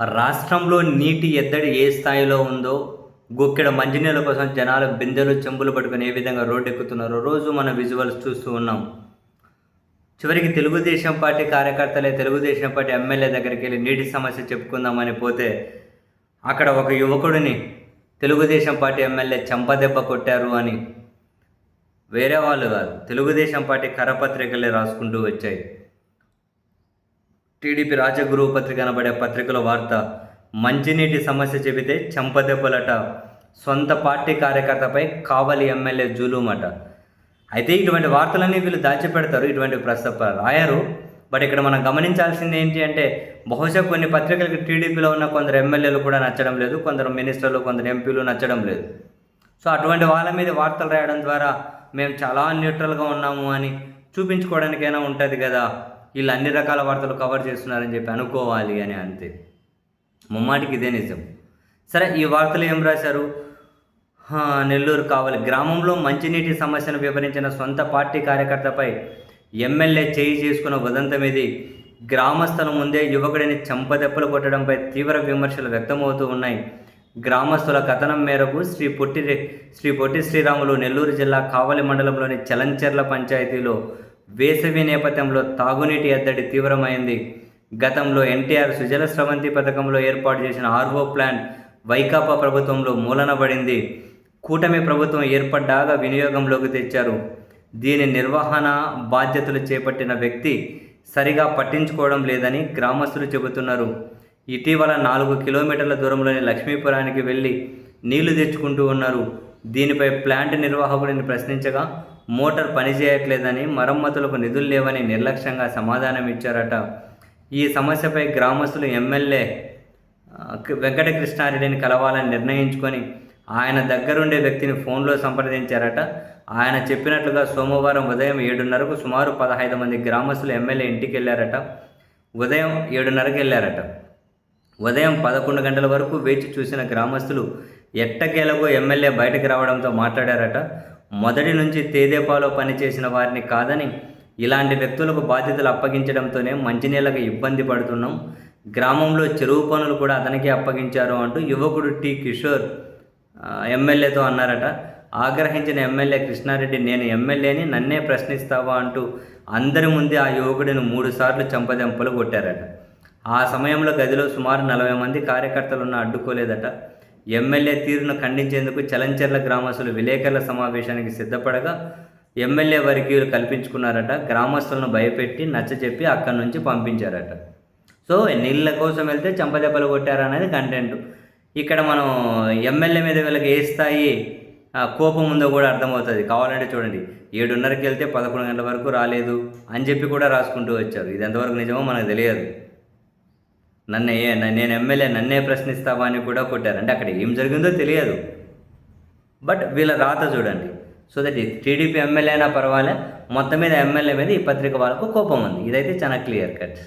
రాష్ట్రంలో నీటి ఎద్దడి ఏ స్థాయిలో ఉందో, గుక్కెడ మంచినీళ్ళ కోసం జనాలు బిందెలు, చెంబులు పట్టుకొని ఏ విధంగా రోడ్డెక్కుతున్నారో రోజు మనం విజువల్స్ చూస్తూ ఉన్నాం. చివరికి తెలుగుదేశం పార్టీ కార్యకర్తలే తెలుగుదేశం పార్టీ ఎమ్మెల్యే దగ్గరికెళ్ళి నీటి సమస్య చెప్పుకుందామని పోతే, అక్కడ ఒక యువకుడిని తెలుగుదేశం పార్టీ ఎమ్మెల్యే చెంపదెబ్బ కొట్టారు అని వేరే వాళ్ళు కాదు, తెలుగుదేశం పార్టీ కరపత్రికలే రాసుకుంటూ వచ్చాయి. టీడీపీ రాజగురువు పత్రిక అనబడే పత్రికల వార్త, మంచినీటి సమస్య చెబితే చెంపదెబ్బలట, సొంత పార్టీ కార్యకర్తపై కావలి ఎమ్మెల్యే జూలుమట. అయితే ఇటువంటి వార్తలన్నీ వీళ్ళు దాచిపెడతారు, ఇటువంటి రాయరు. బట్ ఇక్కడ మనం గమనించాల్సింది ఏంటి అంటే, బహుశా కొన్ని పత్రికలకు టీడీపీలో ఉన్న కొందరు ఎమ్మెల్యేలు కూడా నచ్చడం లేదు, కొందరు మినిస్టర్లు, కొందరు ఎంపీలు నచ్చడం లేదు. సో అటువంటి వాళ్ళ మీద వార్తలు రాయడం ద్వారా మేము చాలా న్యూట్రల్గా ఉన్నాము అని చూపించుకోవడానికైనా ఉంటుంది కదా, వీళ్ళు అన్ని రకాల వార్తలు కవర్ చేస్తున్నారని చెప్పి అనుకోవాలి అని. అంతే, ముమ్మాటికి ఇదే నిజం. సరే, ఈ వార్తలు ఏం రాశారు? నెల్లూరు కావలి గ్రామంలో మంచినీటి సమస్యను వివరించిన సొంత పార్టీ కార్యకర్తపై ఎమ్మెల్యే చేయి చేసుకున్న ఉదంతం ఇది. గ్రామస్తుల ముందే యువకుడిని చెంపదెప్పలు కొట్టడంపై తీవ్ర విమర్శలు వ్యక్తమవుతూ ఉన్నాయి. గ్రామస్తుల కథనం మేరకు శ్రీ పొట్టి శ్రీరాములు నెల్లూరు జిల్లా కావలి మండలంలోని చలంచెర్ల పంచాయతీలో వేసవి నేపథ్యంలో తాగునీటి ఎద్దడి తీవ్రమైంది. గతంలో ఎన్టీఆర్ సుజల స్రవంతి పథకంలో ఏర్పాటు చేసిన ఆర్ఓ ప్లాంట్ వైకాపా ప్రభుత్వంలో మూలనబడింది. కూటమి ప్రభుత్వం ఏర్పడ్డాక వినియోగంలోకి తెచ్చారు. దీని నిర్వహణ బాధ్యతలు చేపట్టిన వ్యక్తి సరిగా పట్టించుకోవడం లేదని గ్రామస్తులు చెబుతున్నారు. ఇటీవల 4 కిలోమీటర్ల దూరంలోని లక్ష్మీపురానికి వెళ్ళి నీళ్లు తెచ్చుకుంటూ ఉన్నారు. దీనిపై ప్లాంట్ నిర్వాహకుడిని ప్రశ్నించగా మోటార్ పనిచేయట్లేదని, మరమ్మతులకు నిధులు లేవని నిర్లక్ష్యంగా సమాధానం ఇచ్చారట. ఈ సమస్యపై గ్రామస్తులు ఎమ్మెల్యే వెంకటకృష్ణారెడ్డిని కలవాలని నిర్ణయించుకొని ఆయన దగ్గరుండే వ్యక్తిని ఫోన్లో సంప్రదించారట. ఆయన చెప్పినట్లుగా సోమవారం ఉదయం 7:30కు సుమారు 15 మంది గ్రామస్తులు ఎమ్మెల్యే ఇంటికి వెళ్ళారట. ఉదయం 7:30కి వెళ్ళారట. ఉదయం 11 గంటల వరకు వేచి చూసిన గ్రామస్తులు ఎట్టకేలకు ఎమ్మెల్యే బయటకు రావడంతో మాట్లాడారట. మొదటి నుంచి తేదేపాలో పనిచేసిన వారిని కాదని, ఇలాంటి వ్యక్తులకు బాధ్యతలు అప్పగించడంతోనే మంచినీళ్ళకి ఇబ్బంది పడుతున్నాం. గ్రామంలో చెరువు పనులు కూడా అతనికే అప్పగించారు అంటూ యువకుడు టి కిషోర్ ఎమ్మెల్యేతో అన్నారట. ఆగ్రహించిన ఎమ్మెల్యే కృష్ణారెడ్డి, నేను ఎమ్మెల్యేని, నన్నే ప్రశ్నిస్తావా అంటూ అందరి ముందే ఆ యువకుడిని 3 సార్లు చెంపదెంపలు కొట్టారట. ఆ సమయంలో గదిలో సుమారు 40 మంది కార్యకర్తలున్న అడ్డుకోలేదట. ఎమ్మెల్యే తీరును ఖండించేందుకు చలంచెర్ల గ్రామస్తులు విలేకరుల సమావేశానికి సిద్ధపడగా ఎమ్మెల్యే వర్గీయులు కల్పించుకున్నారట. గ్రామస్తులను భయపెట్టి నచ్చచెప్పి అక్కడి నుంచి పంపించారట. సో నీళ్ళ కోసం వెళ్తే చెంపదెబ్బలు కొట్టారనేది కంటెంట్. ఇక్కడ మనం ఎమ్మెల్యే మీద వీళ్ళకి ఏ స్థాయి కోపం ఉందో కూడా అర్థమవుతుంది. కావాలంటే చూడండి, 7:30కి వెళ్తే 11 గంటల వరకు రాలేదు అని చెప్పి కూడా రాసుకుంటూ వచ్చారు. ఇది ఎంతవరకు నిజమో మనకు తెలియదు. నేను ఎమ్మెల్యే, నన్నే ప్రశ్నిస్తావా అని కూడా కొట్టారు. అంటే అక్కడ ఏం జరిగిందో తెలియదు, బట్ వీళ్ళ రాత చూడండి. సో దట్ టీడీపీ ఎమ్మెల్యే అయినా పర్వాలే, మొత్తం మీద ఎమ్మెల్యే మీద ఈ పత్రిక వాళ్ళకు కోపం ఉంది. ఇదైతే చాలా క్లియర్ కట్.